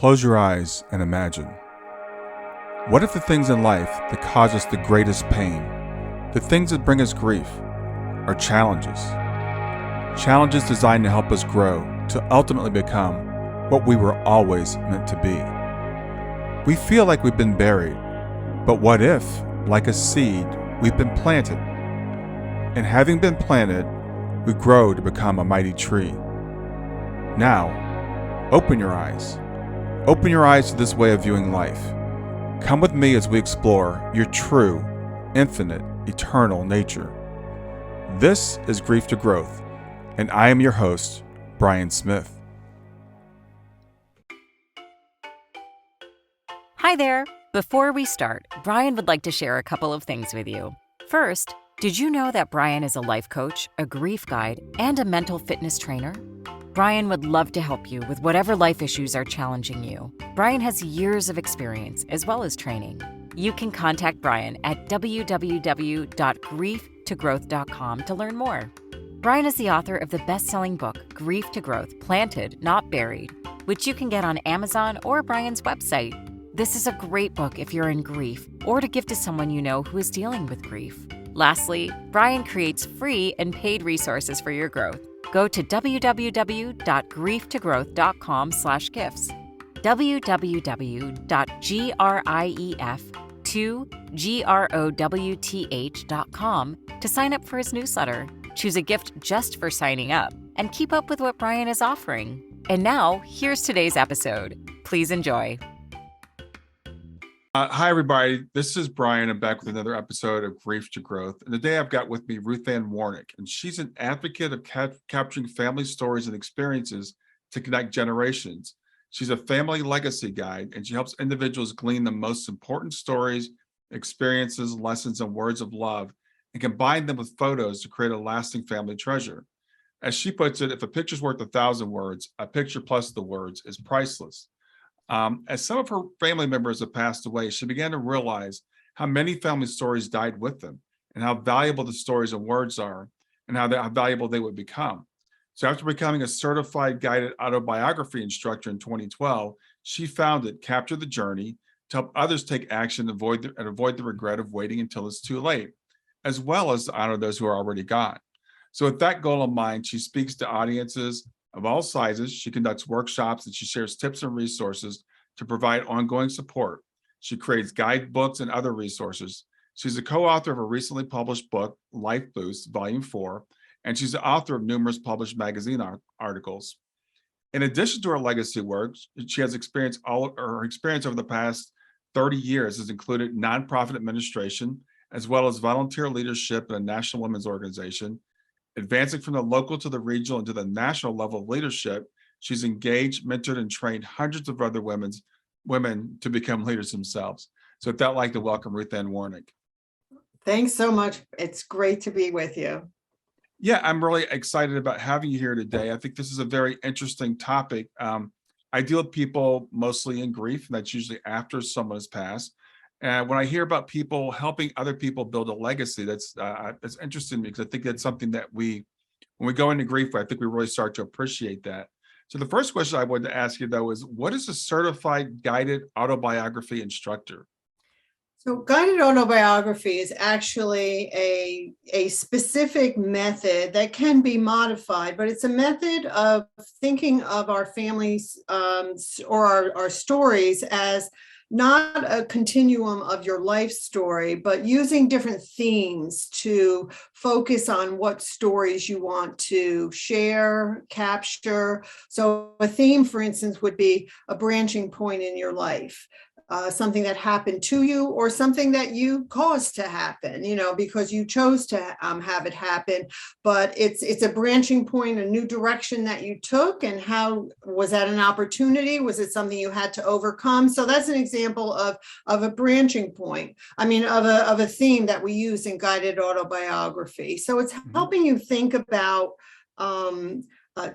Close your eyes and imagine. What if the things in life that cause us the greatest pain, the things that bring us grief, are challenges? Challenges designed to help us grow, to ultimately become what we were always meant to be. We feel like we've been buried, but what if, like a seed, we've been planted? And having been planted, we grow to become a mighty tree. Now, open your eyes. Open your eyes to this way of viewing life. Come with me as we explore your true, infinite, eternal nature. This is Grief to Growth, and I am your host, Brian Smith. Hi there. Before we start, Brian would like to share a couple of things with you. First, did you know that Brian is a life coach, a grief guide, and a mental fitness trainer? Brian would love to help you with whatever life issues are challenging you. Brian has years of experience as well as training. You can contact Brian at www.grieftogrowth.com to learn more. Brian is the author of the best-selling book, Grief to Growth, Planted, Not Buried, which you can get on Amazon or Brian's website. This is a great book if you're in grief or to give to someone you know who is dealing with grief. Lastly, Brian creates free and paid resources for your growth. Go to www.grieftogrowth.com/gifts, www.grief2growth.com to sign up for his newsletter. Choose a gift just for signing up and keep up with what Brian is offering. And now, here's today's episode. Please enjoy. Hi, everybody. This is Brian. I'm back with another episode of Grief to Growth. And today I've got with me Ruthanne Warnick, and she's an advocate of capturing family stories and experiences to connect generations. She's a family legacy guide, and she helps individuals glean the most important stories, experiences, lessons, and words of love, and combine them with photos to create a lasting family treasure. As she puts it, if a picture's worth 1,000 words, a picture plus the words is priceless. As some of her family members have passed away, she began to realize how many family stories died with them and how valuable the stories and words are and how valuable they would become. So after becoming a certified guided autobiography instructor in 2012, she founded Capture the Journey to help others take action and avoid the regret of waiting until it's too late, as well as to honor those who are already gone. So with that goal in mind, she speaks to audiences of all sizes. She conducts workshops and she shares tips and resources to provide ongoing support. She creates guidebooks and other resources. She's a co-author of a recently published book, Life Boost, Volume 4, and she's the author of numerous published magazine articles. In addition to her legacy work, she has experience over the past 30 years has included nonprofit administration, as well as volunteer leadership in a national women's organization. Advancing from the local to the regional and to the national level of leadership, she's engaged, mentored, and trained hundreds of other women to become leaders themselves. So with that, I'd like to welcome Ruthanne Warnick. Thanks so much. It's great to be with you. Yeah, I'm really excited about having you here today. I think this is a very interesting topic. I deal with people mostly in grief, and that's usually after someone has passed. And when I hear about people helping other people build a legacy, that's interesting to me, because I think that's something that when we go into grief, I think we really start to appreciate that. So the first question I wanted to ask you, though, is what is a certified guided autobiography instructor? So guided autobiography is actually a specific method that can be modified, but it's a method of thinking of our families or our stories as not a continuum of your life story, but using different themes to focus on what stories you want to share, capture. So a theme, for instance, would be a branching point in your life. Something that happened to you or something that you caused to happen, because you chose to have it happen. But it's a branching point, a new direction that you took. And how was that an opportunity? Was it something you had to overcome? So that's an example of a branching point. Of a theme that we use in guided autobiography. So it's helping you think about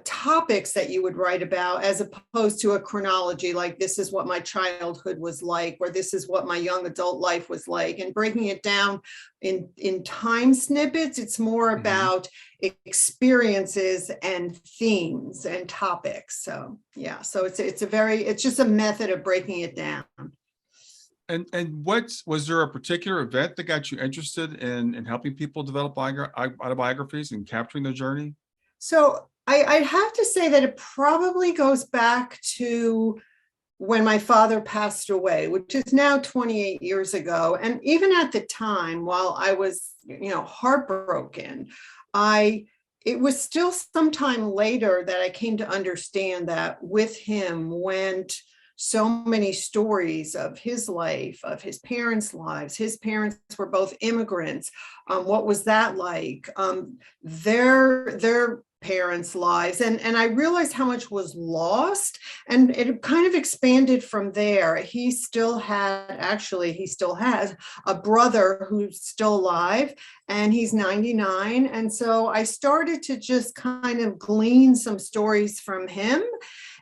topics that you would write about, as opposed to a chronology, like this is what my childhood was like, or this is what my young adult life was like, and breaking it down in time snippets. It's more about experiences and themes and topics. So yeah, so it's just a method of breaking it down. And was there a particular event that got you interested in helping people develop autobiographies and capturing their journey? So I'd have to say that it probably goes back to when my father passed away, which is now 28 years ago. And even at the time, while I was, heartbroken, it was still some time later that I came to understand that with him went so many stories of his life, of his parents' lives. His parents were both immigrants. What was that like? Their parents' lives. And I realized how much was lost, and it kind of expanded from there. He still has a brother who's still alive, and he's 99. And so I started to just kind of glean some stories from him.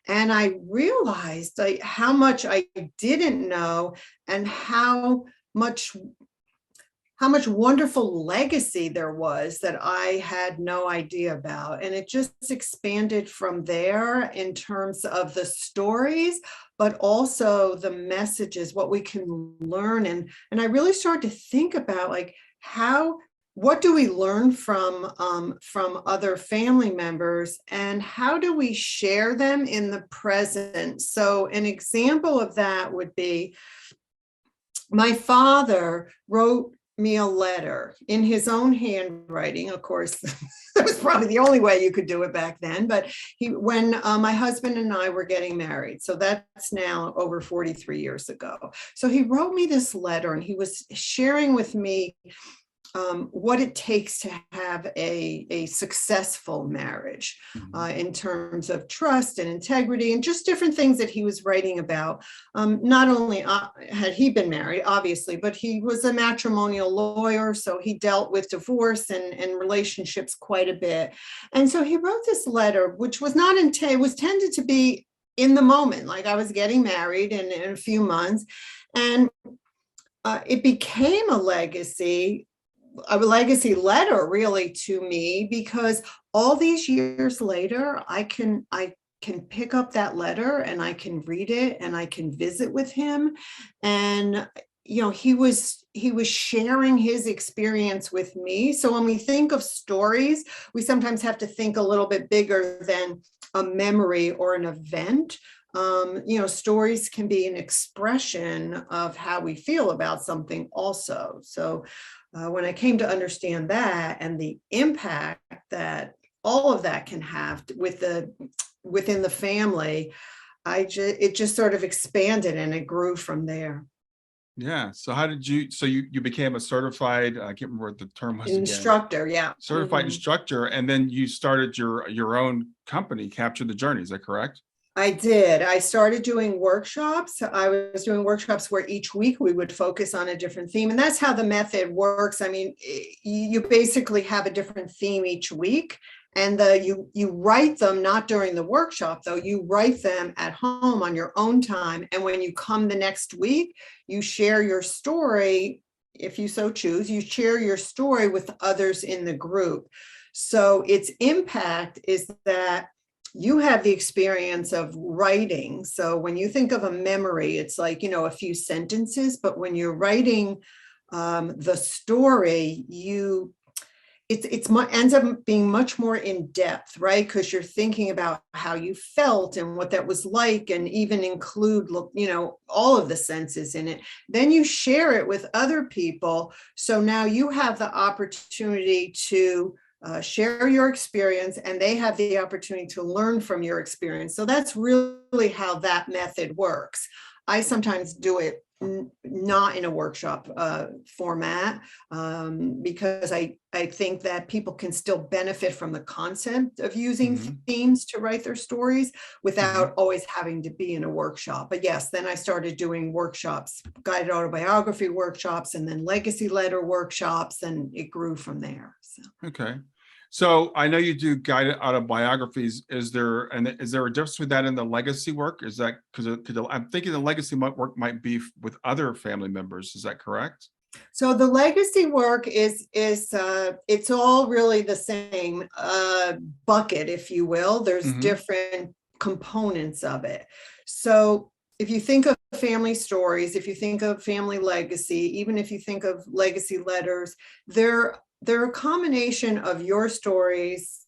And I realized how much I didn't know, and how much wonderful legacy there was that I had no idea about. And it just expanded from there in terms of the stories, but also the messages, what we can learn. And I really started to think about what do we learn from other family members, and how do we share them in the present? So an example of that would be, my father wrote me a letter in his own handwriting. Of course, that was probably the only way you could do it back then. But when my husband and I were getting married, so that's now over 43 years ago. So he wrote me this letter, and he was sharing with me what it takes to have a successful marriage, in terms of trust and integrity, and just different things that he was writing about. Not only had he been married, obviously, but he was a matrimonial lawyer, so he dealt with divorce and relationships quite a bit. And so he wrote this letter, which was not it was tended to be in the moment, like I was getting married in a few months, and it became a legacy letter really to me, because all these years later, I can pick up that letter and I can read it and I can visit with him. And he was sharing his experience with me. So when we think of stories, we sometimes have to think a little bit bigger than a memory or an event. Stories can be an expression of how we feel about something also. So when I came to understand that, and the impact that all of that can have within the family, it just sort of expanded, and it grew from there. Yeah. So how did you became a certified, I can't remember what the term was again. Instructor, yeah. Certified instructor, and then you started your own company, Capture the Journey. Is that correct? I did. I started doing workshops. I was doing workshops where each week we would focus on a different theme. And that's how the method works. I mean, you basically have a different theme each week. And you write them, not during the workshop, though. You write them at home on your own time. And when you come the next week, you share your story. If you so choose, you share your story with others in the group. So its impact is that you have the experience of writing. So when you think of a memory, it's like, a few sentences, but when you're writing the story, it ends up being much more in depth, right? Because you're thinking about how you felt and what that was like, and even include, all of the senses in it. Then you share it with other people. So now you have the opportunity to share your experience, and they have the opportunity to learn from your experience. So that's really how that method works. I sometimes do it not in a workshop format, because I think that people can still benefit from the concept of using themes to write their stories without always having to be in a workshop. But yes, then I started doing workshops, guided autobiography workshops, and then legacy letter workshops, and it grew from there. So. Okay. So I know you do guided autobiographies. Is there a difference with that in the legacy work? Is that because I'm thinking the legacy work might be with other family members. Is that correct? So the legacy work is it's all really the same bucket, if you will. There's Hmm. different components of it. So if you think of family stories, if you think of family legacy, even if you think of legacy letters, they're a combination of your stories,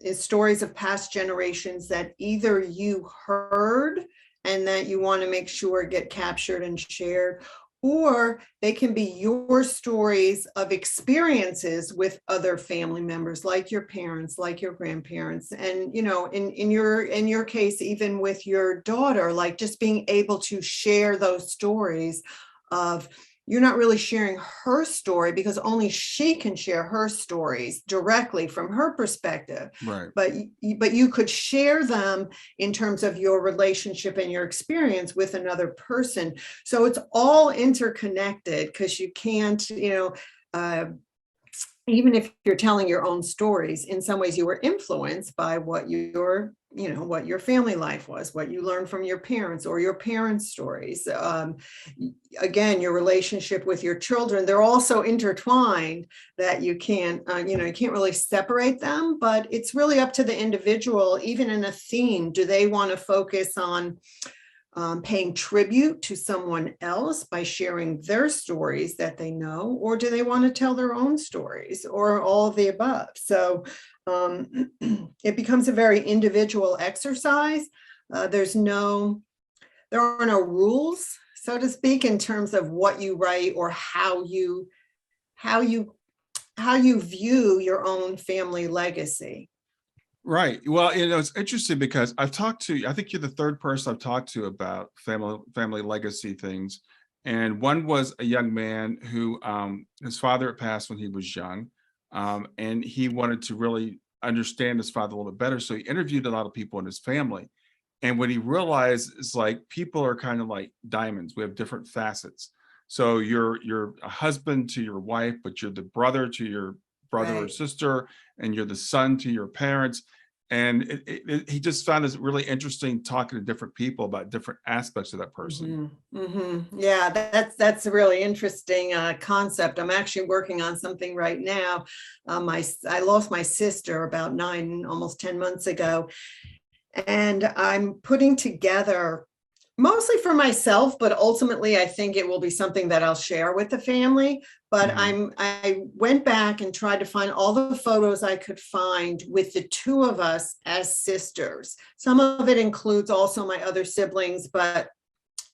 is stories of past generations that either you heard and that you want to make sure get captured and shared, or they can be your stories of experiences with other family members, like your parents, like your grandparents. And in your case, even with your daughter, like just being able to share those stories of, you're not really sharing her story because only she can share her stories directly from her perspective. Right. But you could share them in terms of your relationship and your experience with another person. So it's all interconnected, because you can't, even if you're telling your own stories, in some ways you were influenced by what your family life was, what you learned from your parents or your parents' stories. Again, your relationship with your children, they're also intertwined, that you can't really separate them, but it's really up to the individual. Even in a theme, do they want to focus on paying tribute to someone else by sharing their stories that they know, or do they want to tell their own stories, or all of the above? So it becomes a very individual exercise. There are no rules, so to speak, in terms of what you write or how you view your own family legacy. Right. Well, it's interesting because I think you're the third person I've talked to about family legacy things. And one was a young man who his father had passed when he was young. And he wanted to really understand his father a little bit better. So he interviewed a lot of people in his family. And what he realized is, like, people are kind of like diamonds. We have different facets. So you're a husband to your wife, but you're the brother to your brother or Right. sister, and you're the son to your parents. And he just found this really interesting, talking to different people about different aspects of that person. Yeah, that's a really interesting concept. I'm actually working on something right now. I lost my sister about almost 10 months ago, and I'm putting together, mostly for myself, but ultimately I think it will be something that I'll share with the family. But Hmm. I went back and tried to find all the photos I could find with the two of us as sisters. Some of it includes also my other siblings, but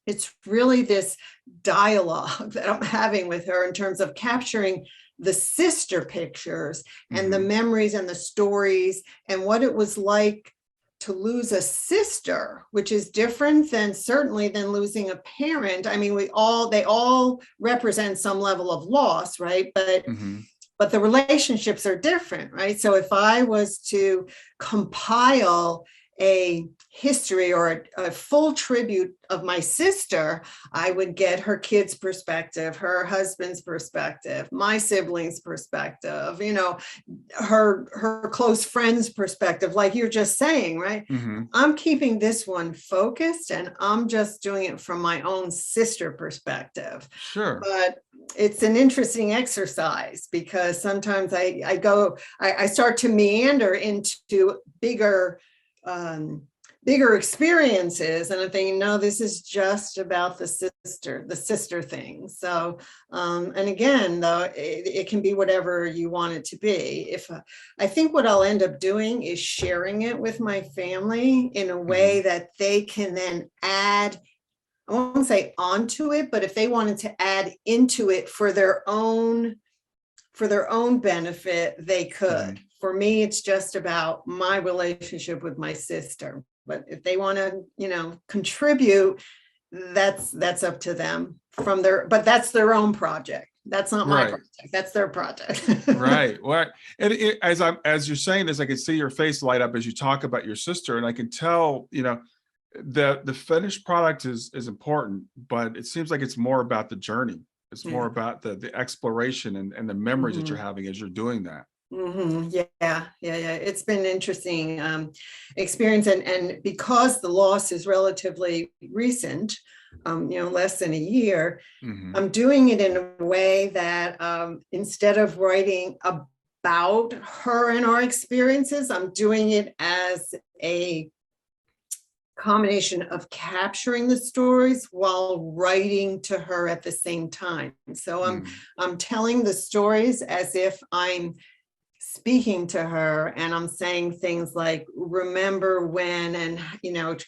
it's really this dialogue that I'm having with her in terms of capturing the sister pictures and the Hmm. memories and the stories and what it was like to lose a sister, which is different than certainly than losing a parent. I mean, they all represent some level of loss, right? Hmm. But the relationships are different, right? So if I was to compile a history or a full tribute of my sister, I would get her kids' perspective, her husband's perspective, my siblings' perspective, her close friends' perspective, like you're just saying, right? Hmm. I'm keeping this one focused, and I'm just doing it from my own sister perspective. Sure. But it's an interesting exercise, because sometimes I start to meander into bigger experiences, and I'm thinking, no, this is just about the sister thing. So and again, though, it can be whatever you want it to be. If I think what I'll end up doing is sharing it with my family in a Hmm. way that they can then add, I won't say onto it, but if they wanted to add into it for their own benefit, they Hmm. could. For me, it's just about my relationship with my sister. But if they want to, contribute, that's up to them but that's their own project. That's not my Right. project. That's their project. Right. Well, and as you're saying this, I can see your face light up as you talk about your sister, and I can tell, the finished product is important, but it seems like it's more about the journey. It's more Yeah. about the exploration and the memories that you're Mhm. having as you're doing that. Yeah. It's been interesting experience, and because the loss is relatively recent, less than a year, Hmm. I'm doing it in a way that instead of writing about her and our experiences, I'm doing it as a combination of capturing the stories while writing to her at the same time. So Hmm. I'm telling the stories as if I'm speaking to her, and I'm saying things like remember when, and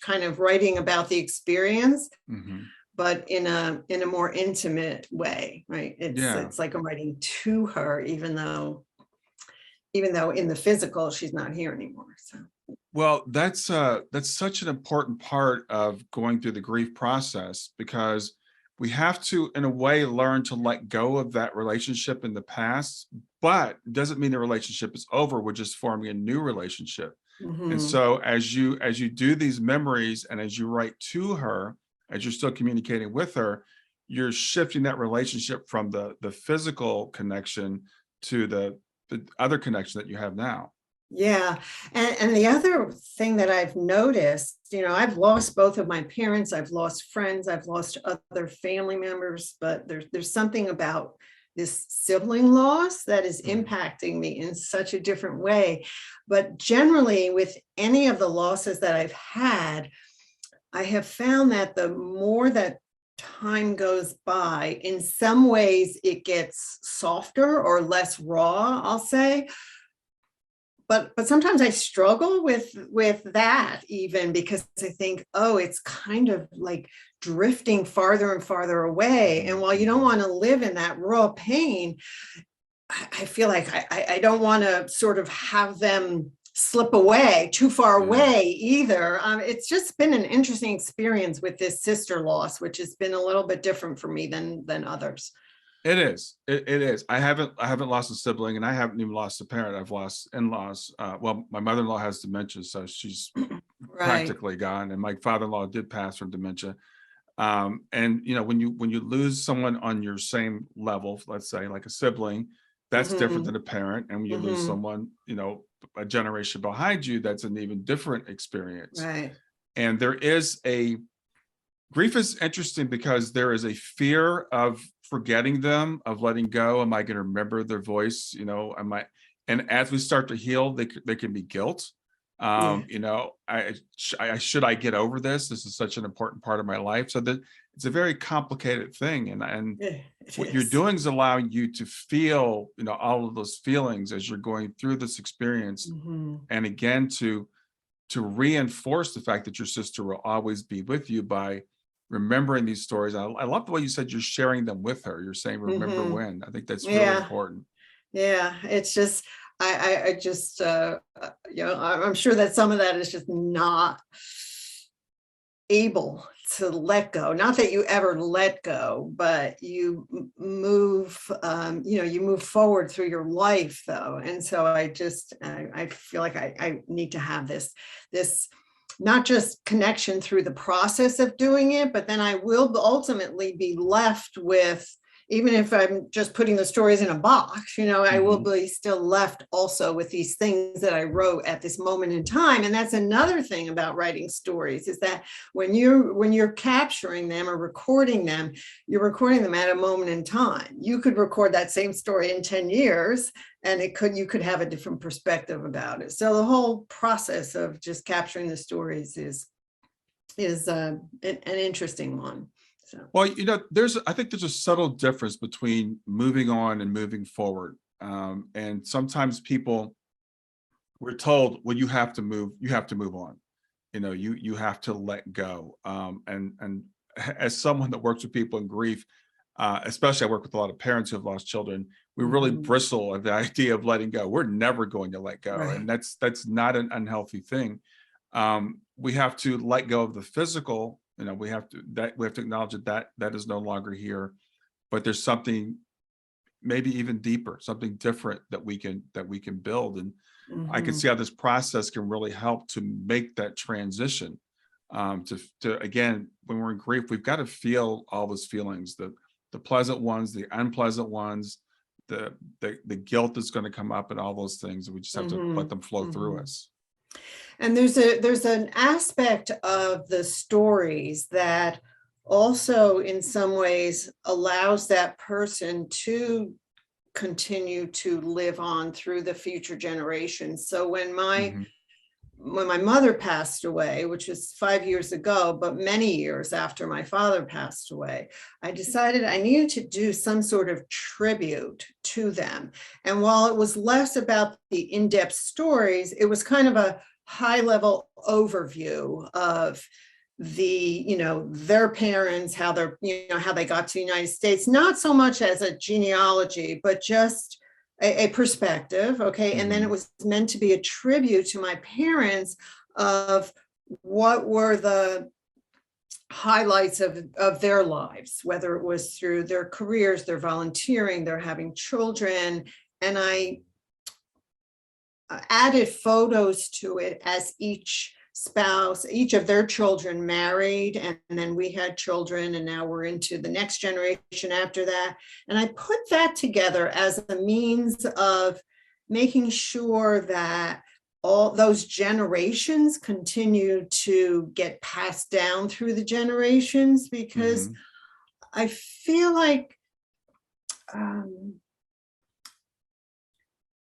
kind of writing about the experience, Hmm. but in a more intimate way, right? it's Yeah. it's like I'm writing to her, even though in the physical she's not here anymore. So Well, that's such an important part of going through the grief process, because we have to, in a way, learn to let go of that relationship in the past, but it doesn't mean the relationship is over. We're just forming a new relationship. And mhm. so as you do these memories and as you write to her, as you're still communicating with her, you're shifting that relationship from the physical connection to the other connection that you have now. Yeah. And the other thing that I've noticed, I've lost both of my parents, I've lost friends, I've lost other family members, but there's something about this sibling loss that is Mhm. impacting me in such a different way. But generally, with any of the losses that I've had, I have found that the more that time goes by, in some ways it gets softer or less raw, I'll say. But sometimes I struggle with that, even because I think, oh, it's kind of like drifting farther and farther away. And Mhm. while you don't Mhm. want to live in that raw pain, I feel like I don't want to sort of have them slip away too far Yeah. away either. It's just been an interesting experience with this sister loss, which has been a little bit different for me than others. It is. It is. I haven't lost a sibling, and I haven't even lost a parent. I've lost in-laws. Well, my mother-in-law has dementia, so she's Right. practically gone, and my father-in-law did pass from dementia. And when you lose someone on your same level, let's say like a sibling, that's different Hmm. than a parent. And when you lose Hmm. someone, a generation behind you, that's an even different experience. Right. And there is a grief is interesting because there is a fear of forgetting them, of letting go. Am I going to remember their voice? Am I? And as we start to heal, they can be guilt. Yeah. Should I get over this? This is such an important part of my life. So that it's a very complicated thing, and Yeah, it what you're is. doing is allowing you to feel, all of those feelings as you're going through this experience, Mhm. and again to reinforce the fact that your sister will always be with you by remembering these stories. I love the way you said you're sharing them with her. You're saying, remember Mhm. when. I think that's really Yeah, important. yeah. It's just, I just, I'm sure that some of that is just not able to let go. Not that you ever let go, but you move, you move forward through your life, though. And so I feel like I need to have this not just connection through the process of doing it, but then I will ultimately be left with, even if I'm just putting the stories in a box, I will Mhm. be still left also with these things that I wrote at this moment in time. And that's another thing about writing stories, is that when you're capturing them or recording them, you're recording them at a moment in time. You could record that same story in 10 years, and you could have a different perspective about it. So the whole process of just capturing the stories is an interesting one. So Well, I think there's a subtle difference between moving on and moving forward. And sometimes people, we're told, well, you have to move on. You have to let go. And as someone that works with people in grief, especially I work with a lot of parents who have lost children, we really mhm, bristle at the idea of letting go. We're never going to let go, and right. that's not an unhealthy thing. We have to let go of the physical. We have to acknowledge that is no longer here, but there's something maybe even deeper, something different that we can build. And I can Hmm. see how this process can really help to make that transition. To again, when we're in grief, we've got to feel all those feelings, the pleasant ones, the unpleasant ones, the guilt is going to come up and all those things. We just have to let them flow through us. And there's an aspect of the stories that also in some ways allows that person to continue to live on through the future generations. So when my mother passed away, which was 5 years ago, but many years after my father passed away, I decided I needed to do some sort of tribute to them. And while it was less about the in-depth stories, it was kind of a high-level overview of their parents, how how they got to the United States, not so much as a genealogy, but just a perspective. Okay. And then it was meant to be a tribute to my parents of what were the highlights of their lives, whether it was through their careers, their volunteering, their having children. And I added photos to it as each of their children married, and then we had children, and now we're into the next generation after that. And I put that together as a means of making sure that all those generations continue to get passed down through the generations, because I feel like,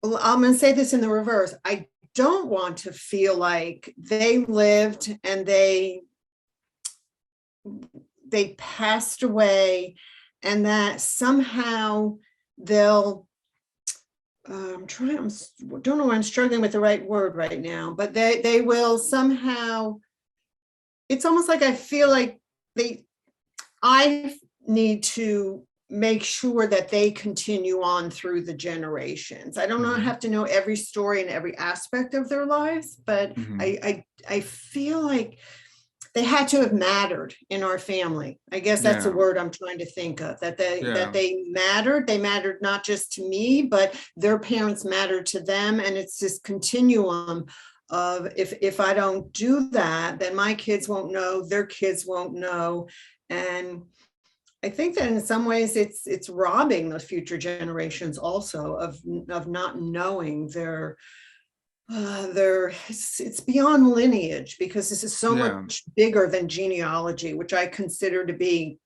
well, I'm going to say this in the reverse. I don't want to feel like they lived and they passed away, and that somehow they'll don't know why I'm struggling with the right word right now, but they will somehow, it's almost like I feel like I need to make sure that they continue on through the generations. I don't know, I have to know every story and every aspect of their lives, but I feel like they had to have mattered in our family. I guess that's a word I'm trying to think of, that they mattered. They mattered not just to me, but their parents mattered to them. And it's this continuum of, if I don't do that, then my kids won't know, their kids won't know. And I think that in some ways it's robbing those future generations also of not knowing it's beyond lineage, because this is so much bigger than genealogy, which I consider to be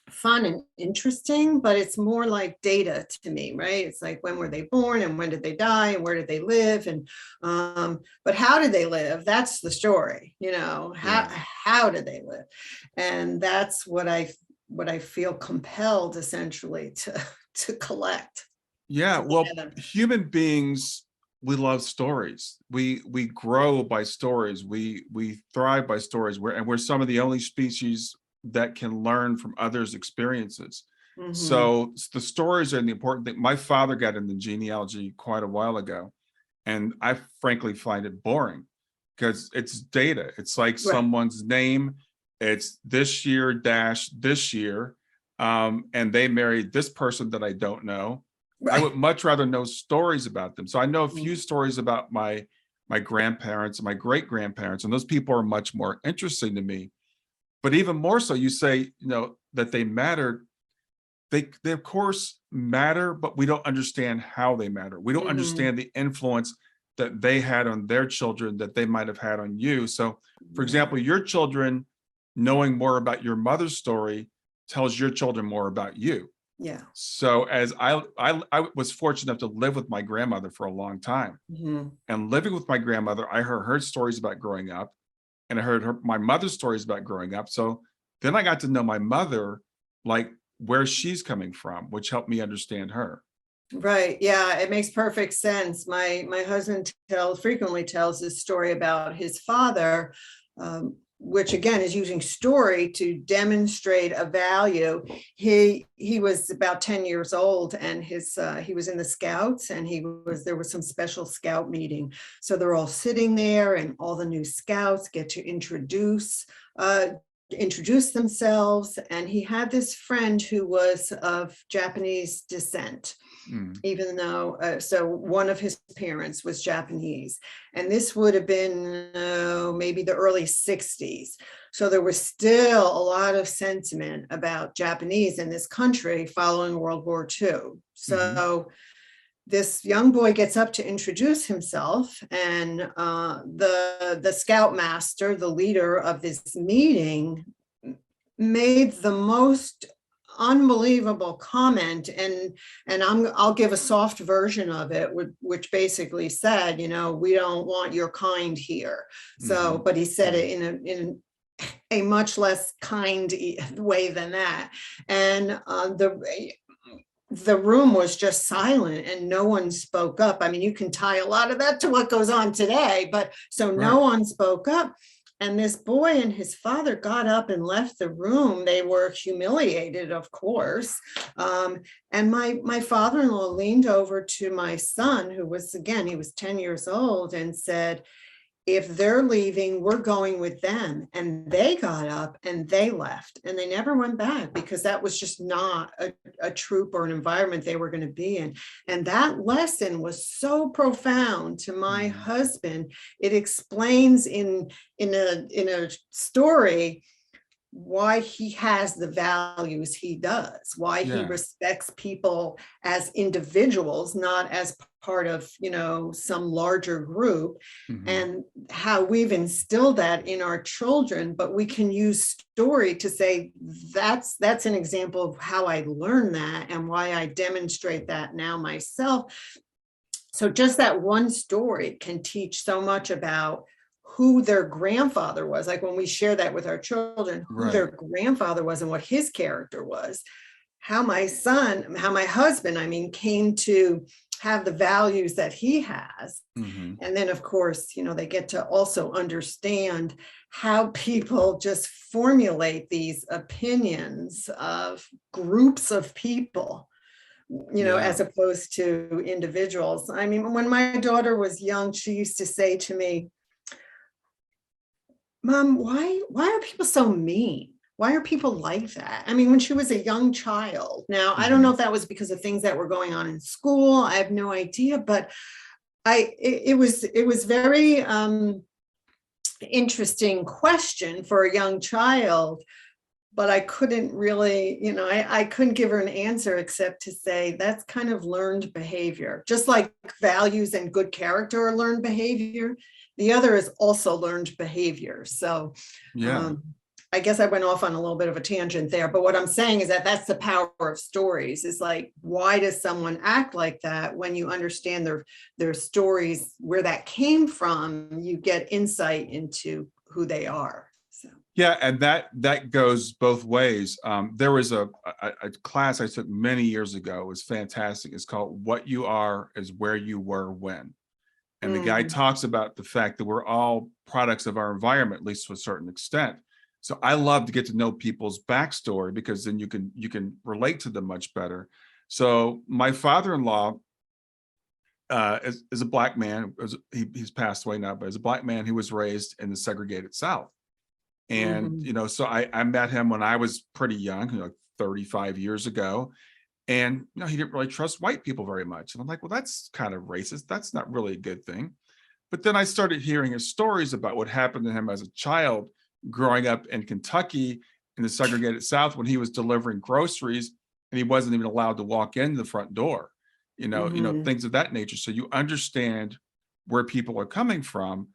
fun and interesting, but it's more like data to me, right? It's like, when were they born and when did they die and where did they live? And but how did they live? That's the story, how did they live? And that's what I feel compelled essentially to collect. Yeah, well, human beings, we love stories. We grow by stories. We thrive by stories. We're some of the only species that can learn from others' experiences. So the stories are the important thing. My father got into genealogy quite a while ago, and I frankly find it boring because it's data. It's like someone's name. It's this year dash this year, and they married this person that I don't know. I would much rather know stories about them. So I know a few stories about my grandparents and my great grandparents, and those people are much more interesting to me. But even more so, you say, that they mattered. They of course matter, but we don't understand how they matter. We don't understand the influence that they had on their children that they might have had on you. So, for example, your children knowing more about your mother's story tells your children more about you. Yeah. So as I was fortunate enough to live with my grandmother for a long time, and living with my grandmother, I heard her stories about growing up, and I heard my mother's stories about growing up. So then I got to know my mother, like where she's coming from, which helped me understand her. Right. Yeah, it makes perfect sense. My husband frequently tells this story about his father, which again is using story to demonstrate a value. He was about 10 years old, and he was in the Scouts, and there was some special Scout meeting. So they're all sitting there, and all the new Scouts get to introduce themselves. And he had this friend who was of Japanese descent. Mm. even though, so one of his parents was Japanese, and this would have been maybe the early 60s. So there was still a lot of sentiment about Japanese in this country following World War II. So this young boy gets up to introduce himself, and the scoutmaster, the leader of this meeting, made the most unbelievable comment, and I'll give a soft version of it, which basically said, we don't want your kind here. So, but he said it in a much less kind way than that, and the room was just silent and no one spoke up. I mean, you can tie a lot of that to what goes on today, but so no one spoke up. And this boy and his father got up and left the room. They were humiliated, of course. And my father-in-law leaned over to my son, who was, again, he was 10 years old, and said, if they're leaving, we're going with them. And they got up and they left, and they never went back, because that was just not a troop or an environment they were going to be in. And that lesson was so profound to my husband. It explains in a story why he has the values he does, why he respects people as individuals, not as part of, some larger group, and how we've instilled that in our children. But we can use story to say, that's an example of how I learned that and why I demonstrate that now myself. So just that one story can teach so much about who their grandfather was. Like when we share that with our children, who their grandfather was and what his character was, how my husband, came to have the values that he has. And then, of course, they get to also understand how people just formulate these opinions of groups of people, as opposed to individuals. I mean, when my daughter was young, she used to say to me, Mom, why are people so mean? Why are people like that? I mean, when she was a young child. Now, I don't know if that was because of things that were going on in school. I have no idea, but it was very interesting question for a young child. But I couldn't really, I couldn't give her an answer except to say that's kind of learned behavior. Just like values and good character are learned behavior, the other is also learned behavior. So I guess I went off on a little bit of a tangent there. But what I'm saying is that that's the power of stories. Is like, why does someone act like that? When you understand their stories, where that came from, you get insight into who they are. Yeah, and that goes both ways. There was a class I took many years ago. It was fantastic. It's called "What You Are Is Where You Were When," and the guy talks about the fact that we're all products of our environment, at least to a certain extent. So I love to get to know people's backstory, because then you can relate to them much better. So my father-in-law is a Black man. He's passed away now, but as a Black man, he was raised in the segregated South. And, so I met him when I was pretty young, 35 years ago. And, he didn't really trust white people very much. And I'm like, well, that's kind of racist. That's not really a good thing. But then I started hearing his stories about what happened to him as a child growing up in Kentucky in the segregated South, when he was delivering groceries and he wasn't even allowed to walk in the front door, things of that nature. So you understand where people are coming from.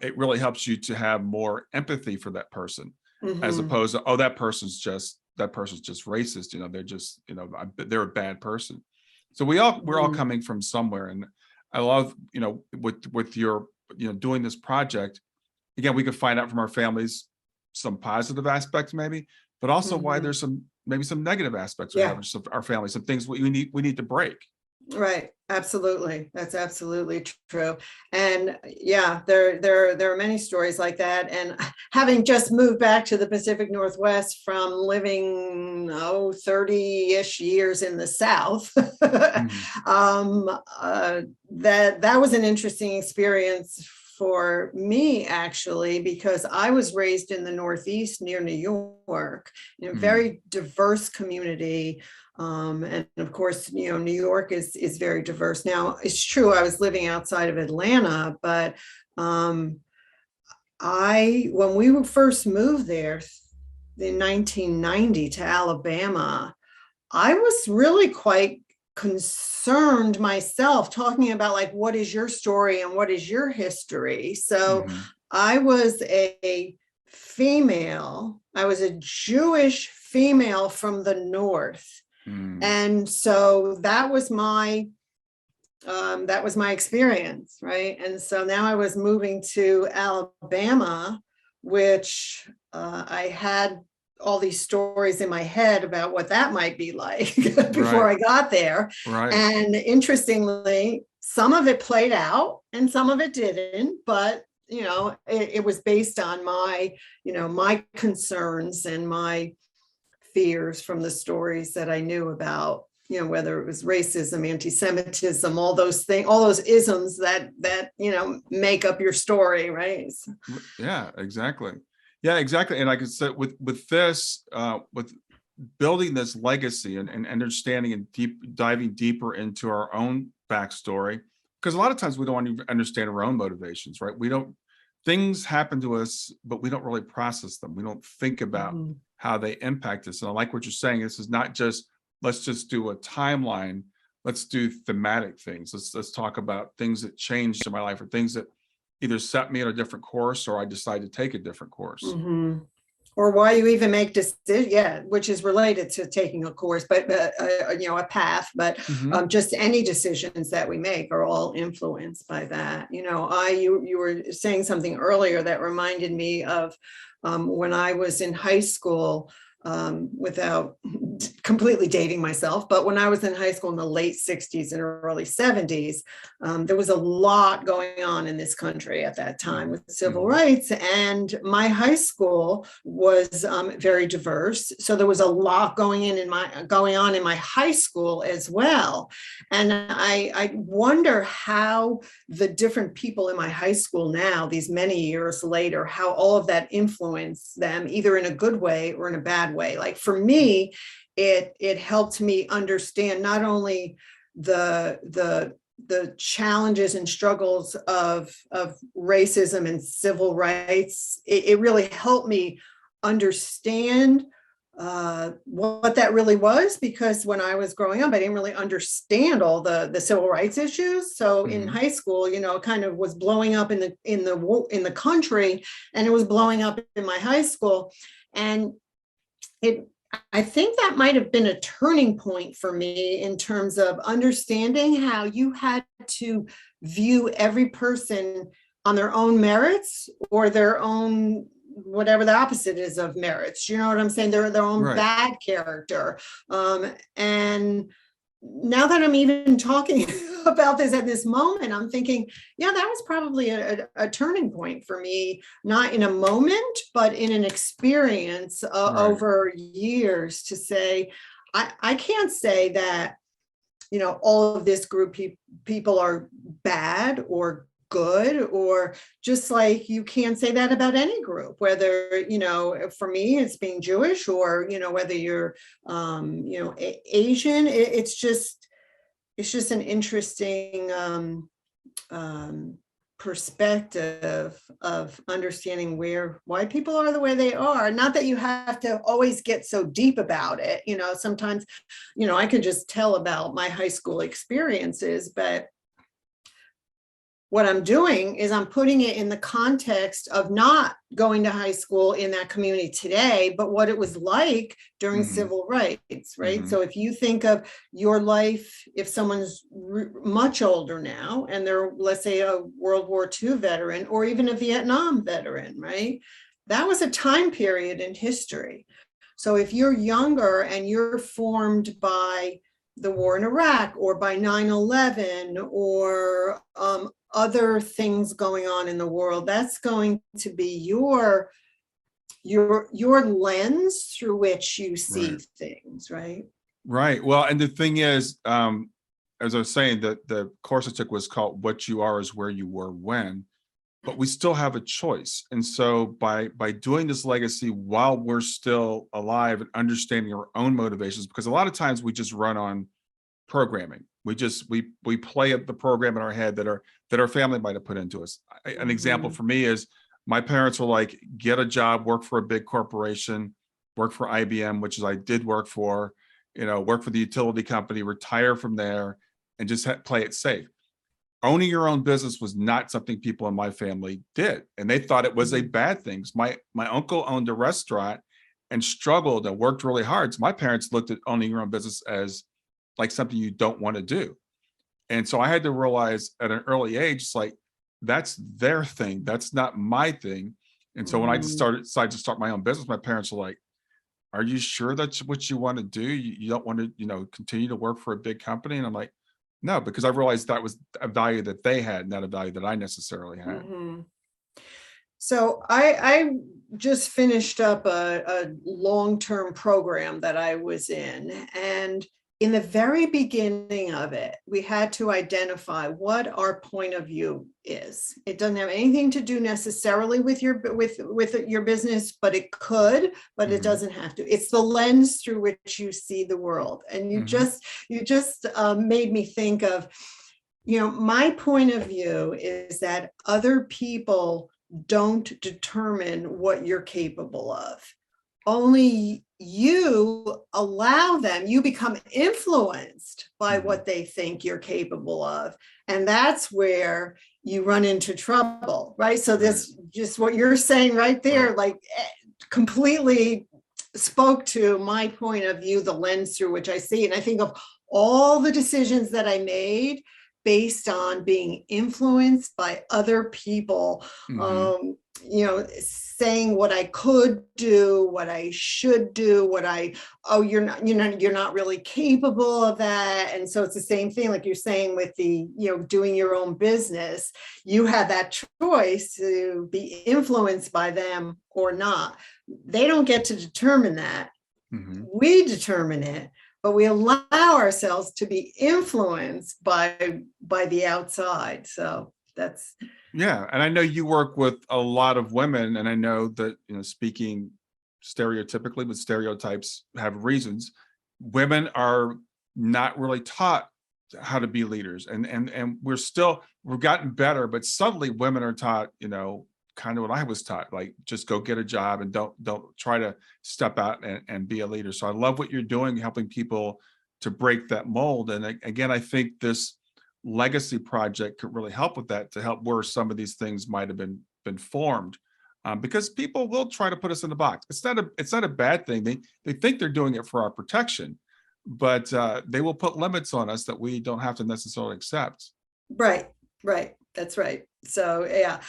It really helps you to have more empathy for that person, as opposed to, that person's just racist. They're just, they're a bad person. So we're all coming from somewhere. And I love, with your, doing this project, again, we could find out from our families some positive aspects maybe, but also why there's maybe some negative aspects of our family, some things we need to break. Right. Absolutely. That's absolutely true. And there are many stories like that. And having just moved back to the Pacific Northwest from living 30-ish years in the South, that was an interesting experience for me, actually, because I was raised in the Northeast near New York, in a very diverse community. And of course, New York is very diverse. Now, it's true, I was living outside of Atlanta, but when we first moved there in 1990 to Alabama, I was really quite concerned myself, talking about like, what is your story and what is your history? So I was a Jewish female from the North. And so that was my experience, right? And so now I was moving to Alabama, which I had all these stories in my head about what that might be like before I got there. And interestingly, some of it played out and some of it didn't, but it was based on my concerns and my fears from the stories that I knew about, whether it was racism, anti-Semitism, all those things, all those isms that make up your story, right? Yeah, exactly. Yeah, exactly. And like I said, with this, with building this legacy and understanding and diving deeper into our own backstory, because a lot of times we don't even understand our own motivations, right? Things happen to us, but we don't really process them. We don't think about how they impact us. And I like what you're saying. This is not just, let's just do a timeline. Let's do thematic things. Let's talk about things that changed in my life, or things that either set me on a different course or I decide to take a different course. Or why you even make decisions, which is related to taking a course, but a path, but just any decisions that we make are all influenced by that. You were saying something earlier that reminded me of when I was in high school, without completely dating myself, but when I was in high school in the late 60s and early 70s, there was a lot going on in this country at that time with civil rights, and my high school was very diverse. So there was a lot going on in my high school as well. And I wonder how the different people in my high school now, these many years later, how all of that influenced them, either in a good way or in a bad way. Like for me, it helped me understand not only the challenges and struggles of racism and civil rights. It really helped me understand what that really was, because when I was growing up, I didn't really understand all the civil rights issues. So in high school, it kind of was blowing up in the country, and it was blowing up in my high school. And I think that might have been a turning point for me in terms of understanding how you had to view every person on their own merits, or their own, whatever the opposite is of merits. You know what I'm saying? Their own bad character. And now that I'm even talking about this at this moment, I'm thinking, yeah, that was probably a turning point for me, not in a moment, but in an experience over years, to say, I can't say that, all of this group people are bad or good, or just like you can't say that about any group, whether, for me, it's being Jewish, or, whether you're, Asian. It's just an interesting perspective of understanding why people are the way they are. Not that you have to always get so deep about it. Sometimes, I could just tell about my high school experiences, but what I'm doing is I'm putting it in the context of not going to high school in that community today, but what it was like during civil rights, right? So if you think of your life, if someone's much older now and they're, let's say, a World War II veteran, or even a Vietnam veteran, right? That was a time period in history. So if you're younger and you're formed by the war in Iraq, or by 9/11, or other things going on in the world, that's going to be your lens through which you see things, right? Right. Well, and the thing is, as I was saying, that the course I took was called "What You Are Is Where You Were When," but we still have a choice. And so by doing this legacy while we're still alive and understanding our own motivations, because a lot of times we just run on programming. We play the program in our head that our family might have put into us. An example for me is my parents were like, get a job, work for a big corporation, work for IBM, which is I did work for, work for the utility company, retire from there, and just play it safe. Owning your own business was not something people in my family did, and they thought it was a bad thing. My uncle owned a restaurant and struggled and worked really hard. So my parents looked at owning your own business as like something you don't want to do. And so I had to realize at an early age, it's like, that's their thing. That's not my thing. And so when I decided to start my own business, my parents were like, are you sure that's what you want to do? You don't want to, continue to work for a big company? And I'm like, no, because I realized that was a value that they had, not a value that I necessarily had. So I just finished up a long-term program that I was in, and in the very beginning of it, we had to identify what our point of view is. It doesn't have anything to do necessarily with your business, but it could, but it doesn't have to. It's the lens through which you see the world. And you just made me think of, my point of view is that other people don't determine what you're capable of. Only you allow them, you become influenced by what they think you're capable of. And that's where you run into trouble, right? So this, just what you're saying right there, like completely spoke to my point of view, the lens through which I see. And I think of all the decisions that I made based on being influenced by other people, saying what I could do, what I should do, you're not really capable of that. And so it's the same thing, like you're saying with the, doing your own business, you have that choice to be influenced by them or not. They don't get to determine that. We determine it, but we allow ourselves to be influenced by the outside. So that's. Yeah. And I know you work with a lot of women, and I know that, speaking stereotypically, but stereotypes have reasons. Women are not really taught how to be leaders. And we've gotten better, but suddenly women are taught, kind of what I was taught, like just go get a job and don't try to step out and be a leader. So I love what you're doing, helping people to break that mold. And again, I think this legacy project could really help with that, to help where some of these things might have been formed, because people will try to put us in the box. It's not a bad thing. They think they're doing it for our protection, but they will put limits on us that we don't have to necessarily accept. Right. That's right. So yeah,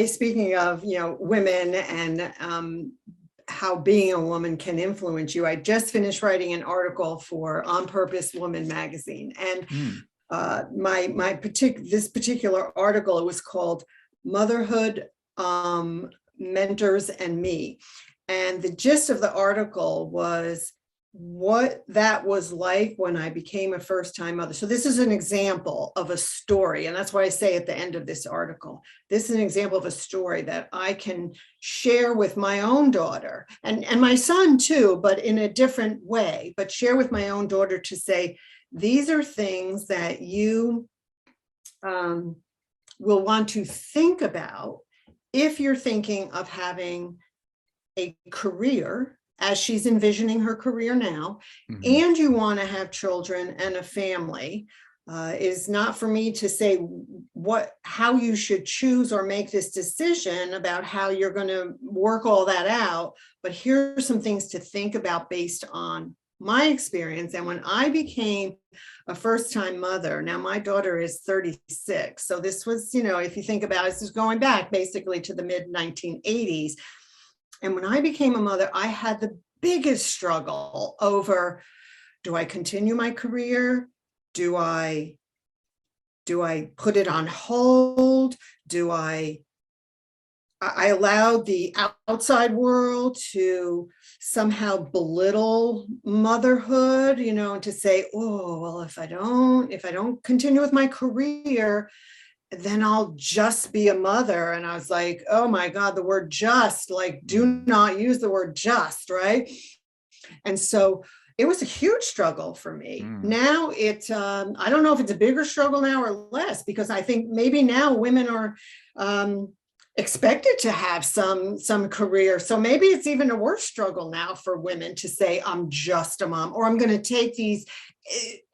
speaking of women and how being a woman can influence you, I just finished writing an article for On Purpose Woman magazine, and this particular article, it was called Motherhood, Mentors and Me. And the gist of the article was what that was like when I became a first-time mother. So this is an example of a story. And that's why I say at the end of this article, this is an example of a story that I can share with my own daughter and my son too, but in a different way, but share with my own daughter to say, these are things that you will want to think about if you're thinking of having a career, as she's envisioning her career now, and you want to have children and a family. Is not for me to say how you should choose or make this decision about how you're going to work all that out, but here are some things to think about based on my experience. And when I became a first-time mother, now my daughter is 36, so this was, if you think about it, this is going back basically to the mid 1980s. And when I became a mother, I had the biggest struggle over, do I continue my career? Do I put it on hold? I allowed the outside world to somehow belittle motherhood, and to say, oh, well, if I don't continue with my career, then I'll just be a mother. And I was like, oh my God, the word just, like, do not use the word just, right? And so it was a huge struggle for me. Now I don't know if it's a bigger struggle now or less, because I think maybe now women are expected to have some career. So maybe it's even a worse struggle now for women to say, I'm just a mom, or I'm going to take these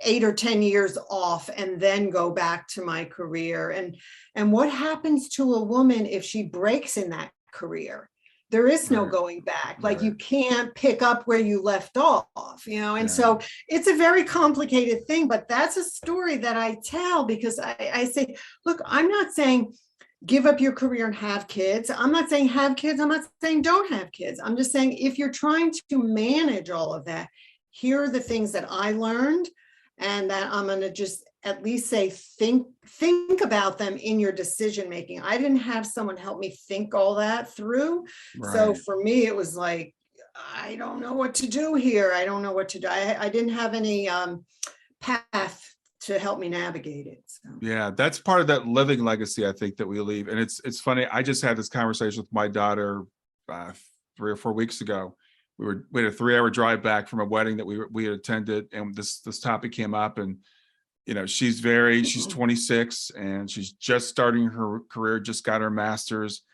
8 or 10 years off and then go back to my career. And what happens to a woman if she breaks in that career? There is no going back. Like, you can't pick up where you left off, and so it's a very complicated thing, but that's a story that I tell, because I say, look, I'm not saying give up your career and have kids. I'm not saying have kids. I'm not saying don't have kids. I'm just saying, if you're trying to manage all of that, here are the things that I learned, and that I'm going to just at least say, think about them in your decision making. I didn't have someone help me think all that through. So for me, it was like, I don't know what to do here. I don't know what to do. I didn't have any path to help me navigate it. So. Yeah, that's part of that living legacy, I think, that we leave. And it's funny. I just had this conversation with my daughter 3 or 4 weeks ago. We had a 3-hour drive back from a wedding that we had attended, and this topic came up. And she's 26, and she's just starting her career, just got her master's.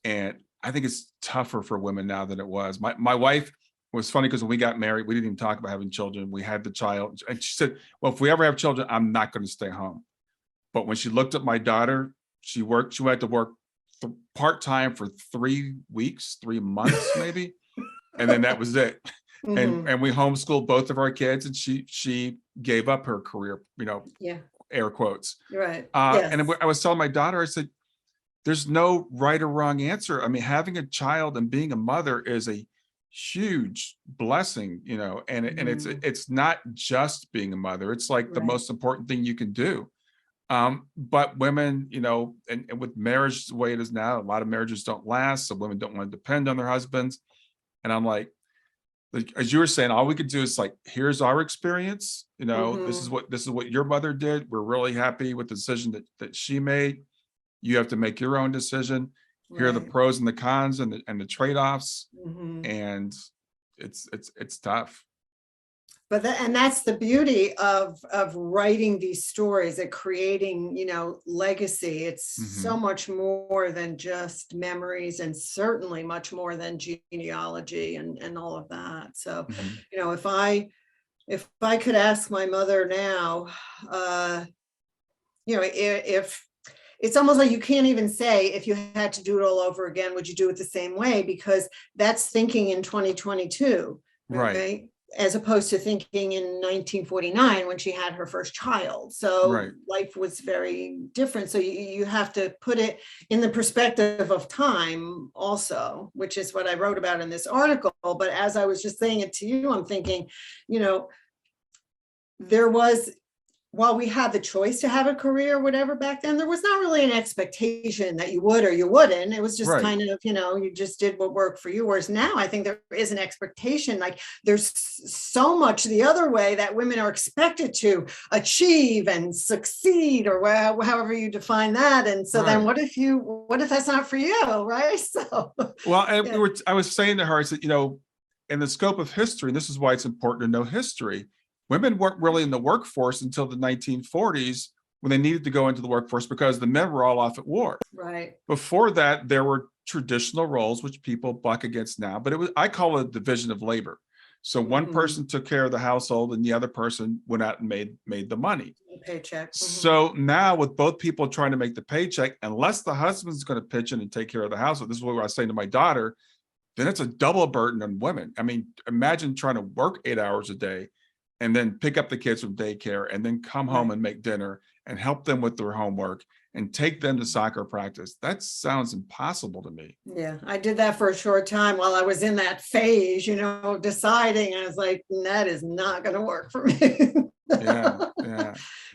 And I think it's tougher for women now than it was. My wife, was funny, because when we got married, we didn't even talk about having children. We had the child, and she said, well, if we ever have children, I'm not going to stay home. But when she looked at my daughter, she went to work part-time for 3 weeks, 3 months, maybe. And then that was it. And we homeschooled both of our kids, and she gave up her career, air quotes. Right. And I was telling my daughter, I said, there's no right or wrong answer. I mean, having a child and being a mother is a huge blessing, and it's not just being a mother. It's like the most important thing you can do. But women, and with marriage the way it is now, a lot of marriages don't last. So women don't want to depend on their husbands. And I'm like, as you were saying, all we could do is like, here's our experience. This is what your mother did. We're really happy with the decision that she made. You have to make your own decision. Here are the pros and the cons and the trade-offs. And it's tough. But that's the beauty of writing these stories and creating, legacy. It's so much more than just memories, and certainly much more than genealogy and all of that. So, if I could ask my mother now, if it's almost like you can't even say, if you had to do it all over again, would you do it the same way? Because that's thinking in 2022, right? As opposed to thinking in 1949 when she had her first child. So life was very different. So you have to put it in the perspective of time also, which is what I wrote about in this article. But as I was just saying it to you, I'm thinking, there was, while we had the choice to have a career or whatever back then, there was not really an expectation that you would or you wouldn't. It was just kind of, you just did what worked for you. Whereas now I think there is an expectation, like there's so much the other way that women are expected to achieve and succeed, or however you define that. And so then what if that's not for you, right? So, well, I was saying to her, I said, in the scope of history, and this is why it's important to know history, women weren't really in the workforce until the 1940s, when they needed to go into the workforce because the men were all off at war. Right. Before that, there were traditional roles, which people buck against now, but I call it a division of labor. So one person took care of the household and the other person went out and made the money. The paycheck. So now with both people trying to make the paycheck, unless the husband's going to pitch in and take care of the household, this is what I was saying to my daughter, then it's a double burden on women. I mean, imagine trying to work 8 hours a day and then pick up the kids from daycare and then come home and make dinner and help them with their homework and take them to soccer practice. That sounds impossible to me. Yeah, I did that for a short time while I was in that phase, deciding. I was like, that is not going to work for me. Yeah.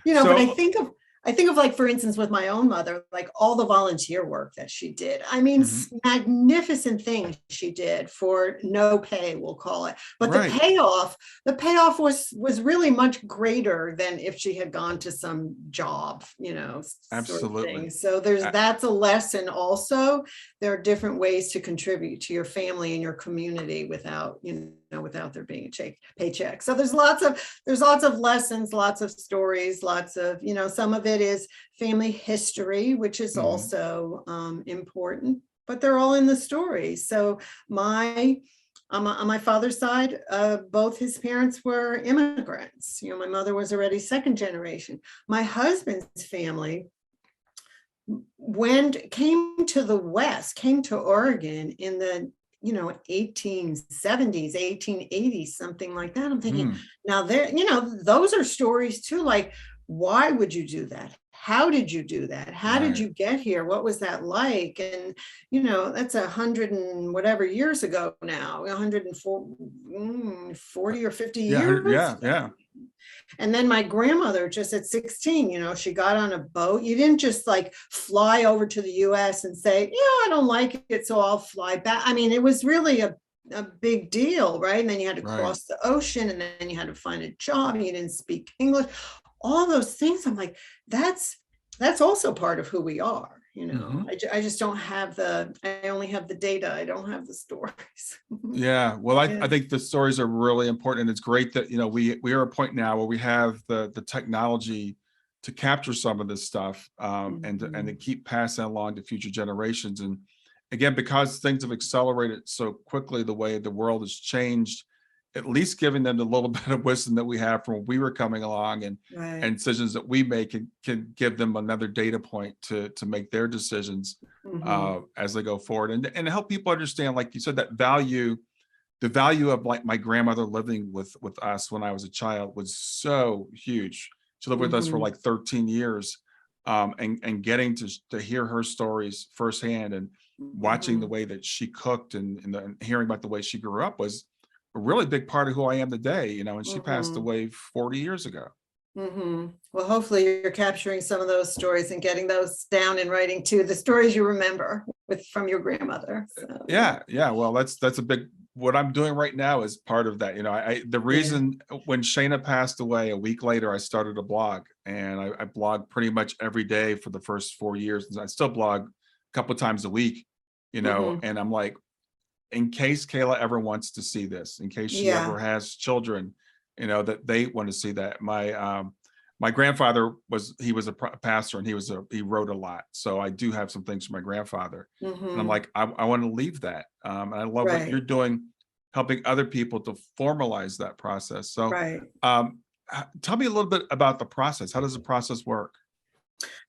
But I think I think of, like, for instance, with my own mother, like all the volunteer work that she did. I mean, Mhm. magnificent things she did for no pay, we'll call it. But Right. the payoff was really much greater than if she had gone to some job, sort of Absolutely. thing. So A- that's a lesson also. There are different ways to contribute to your family and your community without there being a paycheck. So there's lots of lessons, lots of stories, lots of, some of it is family history, which is Mhm. also important, but they're all in the story. So on my father's side, both his parents were immigrants. My mother was already second generation. My husband's family came to the West, came to Oregon in the 1870s, 1880s, something like that. I'm thinking, Mm. now there, those are stories too. Like, why would you do that? How did you do that? How did Right. you get here? What was that like? And that's 100 and whatever years ago now, 140 or 50 Yeah. years Yeah. ago. Yeah. And then my grandmother, just at 16, she got on a boat. You didn't just like fly over to the US and say, I don't like it, so I'll fly back. I mean, it was really a big deal, right? And then you had to Right. cross the ocean, and then you had to find a job, and you didn't speak English. All those things. I'm like, that's also part of who we are. Mhm. I just don't have I only have the data. I don't have the stories. Yeah. Well, I Yeah. think the stories are really important. And it's great that, we are at a point now where we have the technology to capture some of this stuff, and to Mhm. keep passing along to future generations. And again, because things have accelerated so quickly, the way the world has changed, at least giving them the little bit of wisdom that we have from when we were coming along, and Right. decisions that we make can give them another data point to make their decisions Mhm. as they go forward, and help people understand, like you said, that the value of, like, my grandmother living with us when I was a child was so huge. She lived with us for Mhm. like 13 years, and getting to hear her stories firsthand, and watching the Mhm. way that she cooked, and hearing about the way she grew up was a really big part of who I am today. And she passed Mhm. away 40 years ago. Mhm. Well, hopefully you're capturing some of those stories and getting those down in writing too, the stories you remember from your grandmother. So yeah. Yeah, yeah. Well, that's a big what I'm doing right now is part of that. The Yeah. reason when Shayna passed away a week later, I started a blog, and I blogged pretty much every day for the first 4 years. And I still blog a couple times a week, Mhm. and I'm like, in case Kayla ever wants to see this, in case she Yeah. ever has children, that they want to see that. My grandfather was a pastor, and he wrote a lot. So I do have some things from my grandfather, and I'm Mhm. like, I want to leave that. And I love what you're Right. doing, helping other people to formalize that process. So, Right. tell me a little bit about the process. How does the process work?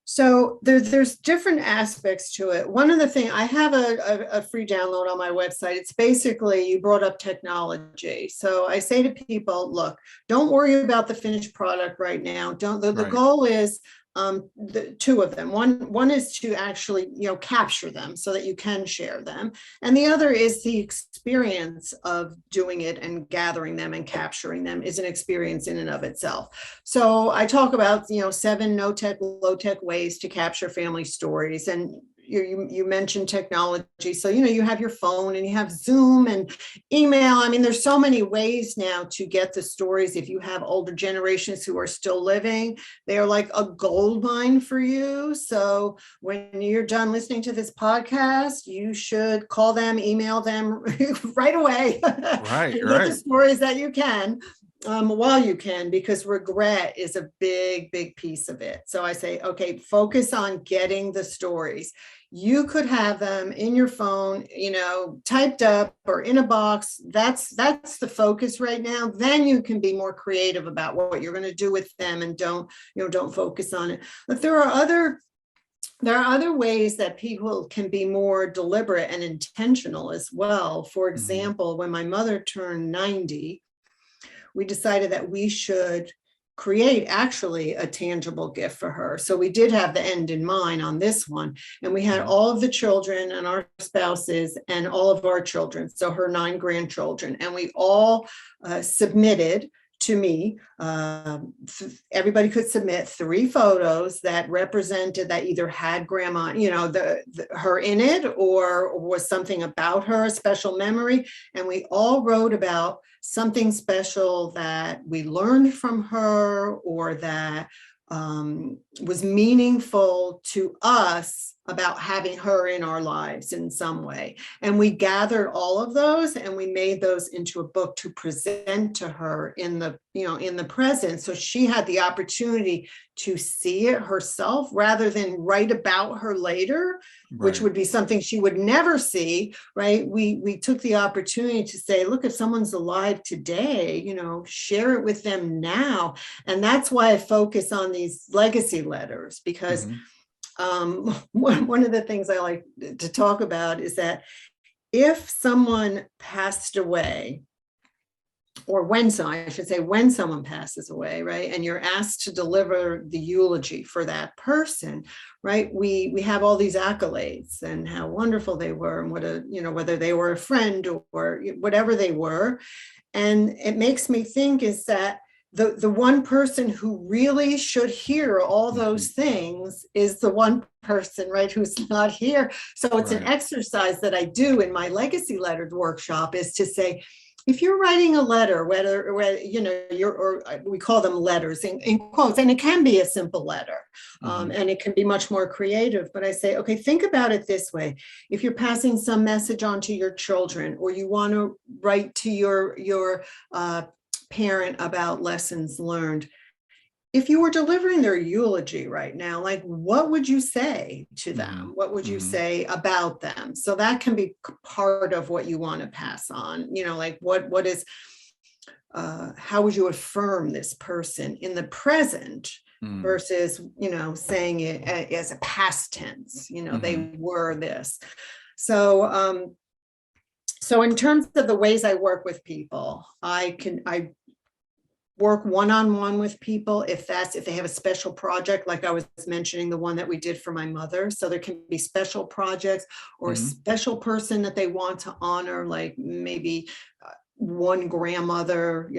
So there's different aspects to it. One of the things, I have a free download on my website. It's basically, you brought up technology. So I say to people, look, don't worry about the finished product right now. Don't the Right. goal is the two of them. One is to actually, capture them so that you can share them. And the other is the experience of doing it and gathering them and capturing them is an experience in and of itself. So I talk about, 7 no tech, low tech ways to capture family stories. And you mentioned technology. So, you have your phone and you have Zoom and email. I mean, there's so many ways now to get the stories. If you have older generations who are still living, they are like a gold mine for you. So when you're done listening to this podcast, you should call them, email them right away Right. and get the Right. stories that you can, while you can, because regret is a big, big piece of it. So I say, okay, focus on getting the stories. You could have them in your phone, typed up or in a box. That's the focus right now. Then you can be more creative about what you're going to do with them, and don't focus on it. But there are other ways that people can be more deliberate and intentional as well. For Mhm. example, when my mother turned 90, we decided that we should create actually a tangible gift for her. So we did have the end in mind on this one. And we had Mhm. all of the children and our spouses and all of our children, so her 9 grandchildren, and we all submitted to me. Everybody could submit 3 photos that represented, that either had grandma, her in it, or was something about her, a special memory. And we all wrote about something special that we learned from her, or that was meaningful to us about having her in our lives in some way. And we gathered all of those and we made those into a book to present to her in the present. So she had the opportunity to see it herself rather than write about her later, which would be something she would never see, right? We took the opportunity to say, look, if someone's alive today, share it with them now. And that's why I focus on these legacy letters, because one of the things I like to talk about is that if someone passed away, or when someone passes away, right, and you're asked to deliver the eulogy for that person, right, we have all these accolades and how wonderful they were, and whether they were a friend or whatever they were. And it makes me think is that the one person who really should hear all those things is the one person, right, who's not here. So it's an exercise that I do in my legacy letters workshop, is to say, if you're writing a letter, whether we call them letters in quotes, and it can be a simple letter, and it can be much more creative. But I say, okay, think about it this way: if you're passing some message on to your children, or you want to write to your parent about lessons learned, if you were delivering their eulogy right now, like, what would you say to them? What would you say about them? So that can be part of what you want to pass on. Like what is, how would you affirm this person in the present versus, saying it as a past tense, they were this. So, so in terms of the ways I work with people, I work one-on-one with people if they have a special project, like I was mentioning the one that we did for my mother. So there can be special projects or a special person that they want to honor, like maybe one grandmother,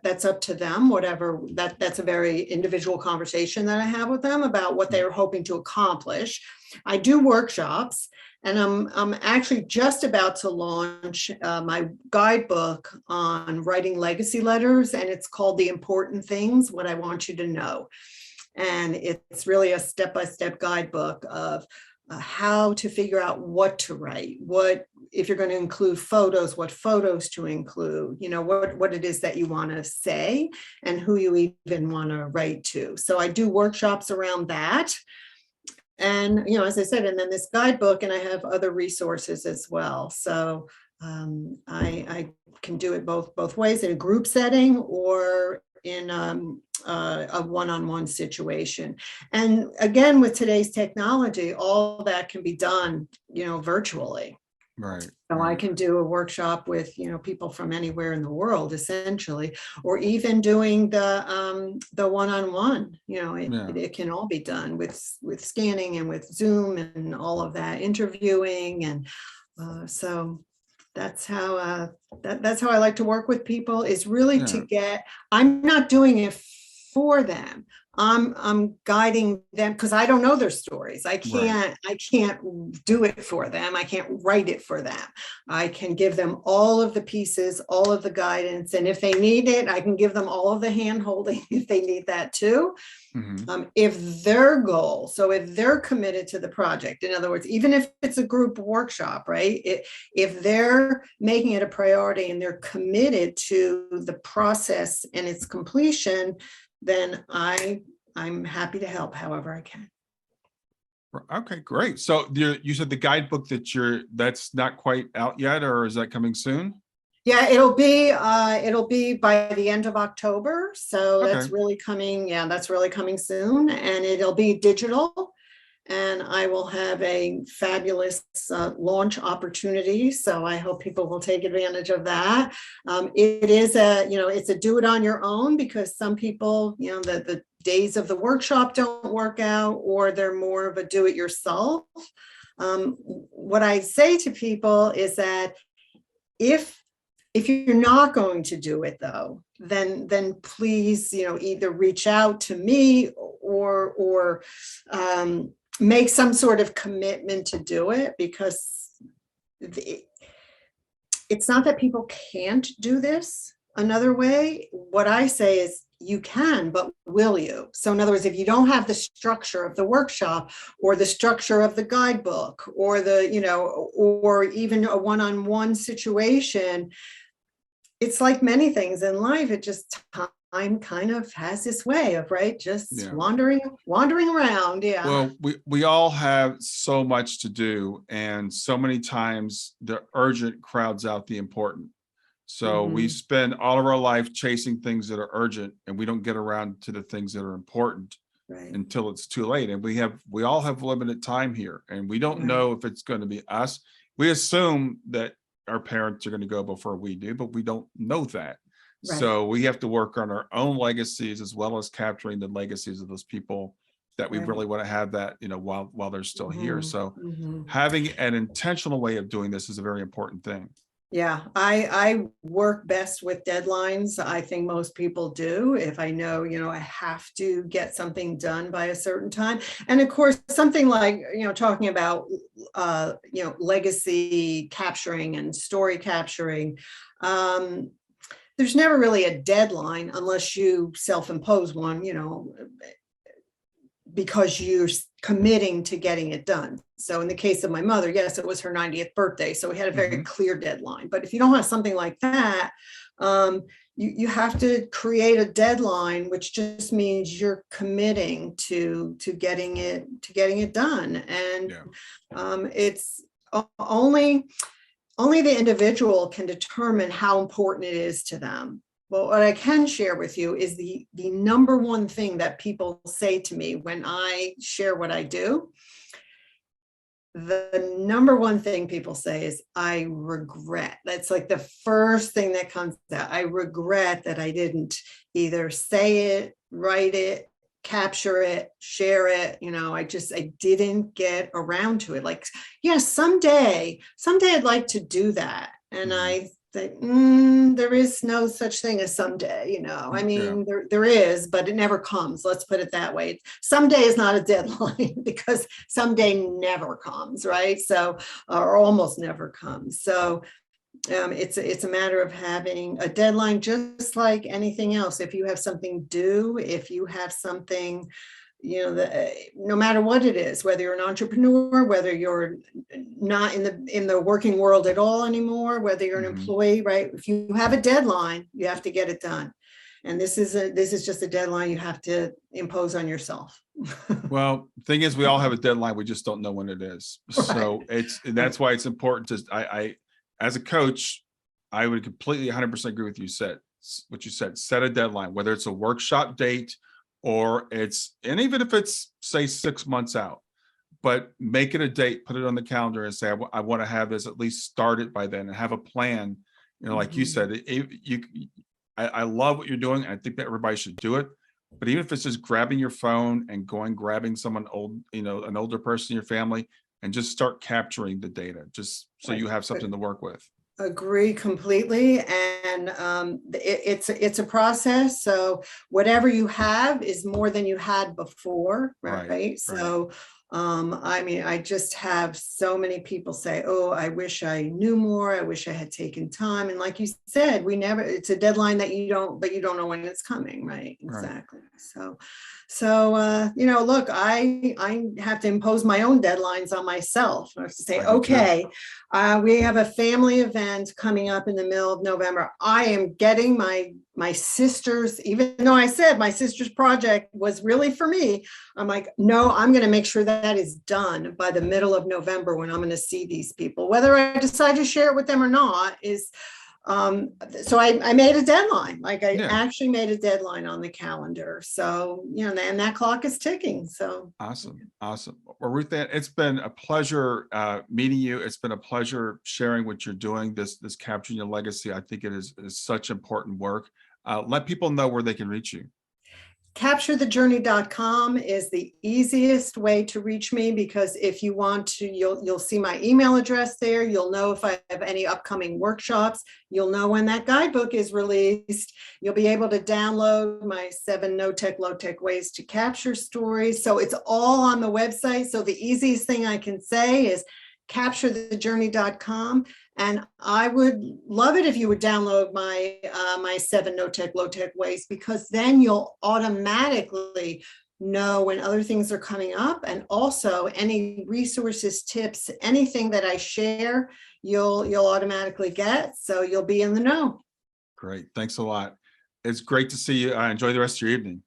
that's up to them, whatever, that's a very individual conversation that I have with them about what they're hoping to accomplish. I do workshops, and I'm actually just about to launch my guidebook on writing legacy letters, and it's called The Important Things, What I Want You to Know. And it's really a step-by-step guidebook of how to figure out what to write, what, if you're going to include photos, what photos to include, what it is that you want to say and who you even want to write to. So I do workshops around that. And, as I said, and then this guidebook, and I have other resources as well. So I can do it both ways, in a group setting or in a one-on-one situation. And again, with today's technology, all that can be done, virtually. Right. So I can do a workshop with, people from anywhere in the world, essentially, or even doing the one-on-one, it can all be done with scanning and with Zoom and all of that, interviewing. And so that's how I like to work with people, is really to get, I'm not doing it for them. I'm guiding them, because I don't know their stories. I can't do it for them. I can't write it for them. I can give them all of the pieces, all of the guidance. And if they need it, I can give them all of the hand holding if they need that too. If their goal, so if they're committed to the project, in other words, even if it's a group workshop, right? If they're making it a priority and they're committed to the process and its completion, then I'm happy to help however I can. Okay, great. So you said the guidebook that's not quite out yet, or is that coming soon? Yeah, it'll be by the end of October. So that's really coming. Yeah, that's really coming soon, and it'll be digital. And I will have a fabulous launch opportunity. So I hope people will take advantage of that. It is it's a do it on your own, because some people, the days of the workshop don't work out, or they're more of a do it yourself. What I say to people is that if If you're not going to do it though, then please, either reach out to me or make some sort of commitment to do it, because it's not that people can't do this another way. What I say is you can, but will you? So in other words, if you don't have the structure of the workshop or the structure of the guidebook or or even a one-on-one situation, it's like many things in life. It just time kind of has this way of just wandering around. Yeah. Well, we all have so much to do, and so many times the urgent crowds out the important. So we spend all of our life chasing things that are urgent, and we don't get around to the things that are important until it's too late. And we all have limited time here, and we don't know if it's going to be us. We assume that our parents are going to go before we do, but we don't know that. So we have to work on our own legacies as well as capturing the legacies of those people that we really want to have that, while they're still here. So having an intentional way of doing this is a very important thing. Yeah, I work best with deadlines. I think most people do. If I know, I have to get something done by a certain time. And of course, something like, talking about, legacy capturing and story capturing, there's never really a deadline unless you self-impose one, because you're committing to getting it done. So in the case of my mother, yes, it was her 90th birthday. So we had a very clear deadline. But if you don't have something like that, you have to create a deadline, which just means you're committing to getting it done. And it's only the individual can determine how important it is to them. Well, what I can share with you is the number one thing that people say to me when I share what I do. The number one thing people say is, I regret. That's like the first thing that comes out. I regret that I didn't either say it, write it, capture it, share it. I didn't get around to it. Like, yes, someday I'd like to do that. And I think there is no such thing as someday, there is, but it never comes. Let's put it that way. Someday is not a deadline because someday never comes, right? So, or almost never comes. So it's a matter of having a deadline, just like anything else. If you have something due, if you have something, no matter what it is, whether you're an entrepreneur, whether you're not in the working world at all anymore, whether you're an employee, right? If you have a deadline, you have to get it done. And this is just a deadline you have to impose on yourself. Well, the thing is, we all have a deadline. We just don't know when it is. So that's why it's important to, I as a coach, I would completely 100% agree with what you said, set a deadline, whether it's a workshop date or and even if it's say 6 months out, but make it a date, put it on the calendar and say, I want to have this at least started by then and have a plan. Like you said, I love what you're doing. I think that everybody should do it. But even if it's just grabbing your phone and grabbing someone old, an older person in your family, and just start capturing the data, just so you have something to work with. Agree completely. And it's a process. So whatever you have is more than you had before, right? So I just have so many people say, oh, I wish I knew more. I wish I had taken time. And like you said, it's a deadline that you don't know when it's coming, right? Exactly. Right. So, look, I have to impose my own deadlines on myself. I have to say, okay, we have a family event coming up in the middle of November. I am getting my sister's, even though I said my sister's project was really for me, I'm like, no, I'm going to make sure that is done by the middle of November when I'm going to see these people. Whether I decide to share it with them or not is, so I made a deadline. Like I actually made a deadline on the calendar. So, and that clock is ticking. So awesome. Well, Ruthanne, it's been a pleasure meeting you. It's been a pleasure sharing what you're doing, this capturing your legacy. I think it is such important work. Let people know where they can reach you. CaptureTheJourney.com is the easiest way to reach me, because if you want to, you'll see my email address there. You'll know if I have any upcoming workshops. You'll know when that guidebook is released. You'll be able to download my 7 no-tech, low-tech ways to capture stories. So it's all on the website. So the easiest thing I can say is CaptureTheJourney.com. And I would love it if you would download my my 7 no-tech, low-tech ways, because then you'll automatically know when other things are coming up, and also any resources, tips, anything that I share, you'll automatically get. So you'll be in the know. Great. Thanks a lot. It's great to see you. Enjoy the rest of your evening.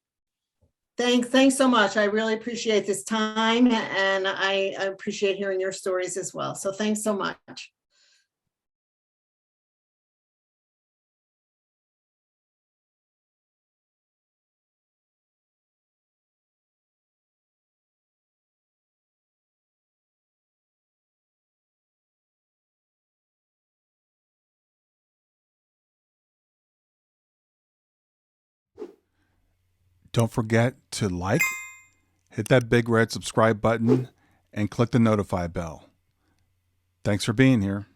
Thanks so much. I really appreciate this time, and I appreciate hearing your stories as well. So thanks so much. Don't forget to like, hit that big red subscribe button, and click the notify bell. Thanks for being here.